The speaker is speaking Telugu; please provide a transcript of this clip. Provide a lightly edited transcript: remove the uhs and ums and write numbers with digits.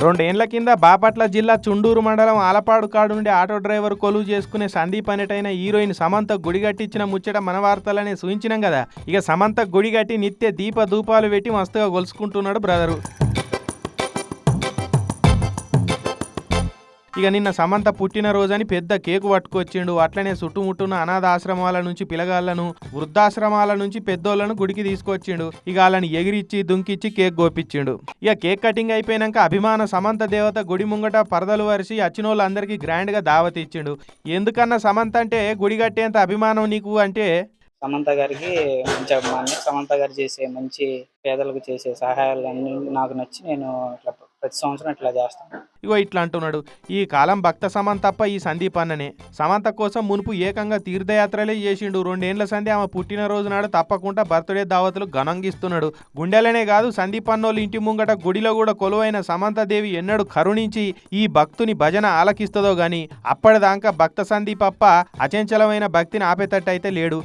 రెండేండ్ల కింద బాపట్ల జిల్లా చుండూరు మండలం ఆలపాడు కాడు నుండి ఆటో డ్రైవర్ కొలువు చేసుకునే సందీప్ అనేటైన హీరోయిన్ సమంత గుడిగట్టించిన ముచ్చట మన వార్తలనే సూచించినాం కదా. ఇక సమంత గుడిగట్టి నిత్య దీప ధూపాలు పెట్టి మస్తుగా గొలుసుకుంటున్నాడు బ్రదరు. ఇక నిన్న సమంత పుట్టినరోజని పెద్ద కేకు పట్టుకొచ్చిండు. అట్లనే చుట్టుముట్టున్న అనాథాశ్రమాల నుంచి పిలగాళ్లను, వృద్ధాశ్రమాల నుంచి పెద్దోళ్లను గుడికి తీసుకొచ్చిండు. ఇక వాళ్ళని ఎగిరిచ్చి దుంకిచ్చి కేక్ గోపించిండు. ఇక కేక్ కటింగ్ అయిపోయినాక అభిమాన సమంత దేవత గుడి ముంగట పరదలు వరిసి వచ్చినోళ్ళందరికీ గ్రాండ్ గా దావత్ ఇచ్చిండు. ఎందుకన్నా సమంత అంటే గుడి కట్టేంత అభిమానం నీకు అంటే సమంత గారికి మంచి అభిమాని. సమంత గారు చేసే మంచి పేదలకు చేసే సహాయాలన్నీ నాకు నచ్చి నేను ఇట్లా ప్రతి సంవత్సరం ఇట్లా చేస్తాను. ఇగో ఇట్లా అంటున్నాడు. ఈ కాలం భక్త సమంత తప్ప ఈ సందీప్ అన్ననే. సమంత కోసం మునుపు ఏకంగా తీర్థయాత్రలే చేసిండు. రెండేండ్ల సంధి ఆమె పుట్టినరోజు నాడు తప్పకుండా బర్త్డే దావతులు ఘనంగిస్తున్నాడు. గుండెలనే కాదు సందీప్ అన్నోళ్ళు ఇంటి ముంగట గుడిలో కూడా కొలువైన సమంత దేవి ఎన్నడూ కరుణించి ఈ భక్తుని భజన ఆలకిస్తుందో గాని అప్పటిదాకా భక్త సందీప్ అప్ప అచంచలమైన భక్తిని ఆపేటట్టు అయితే లేడు.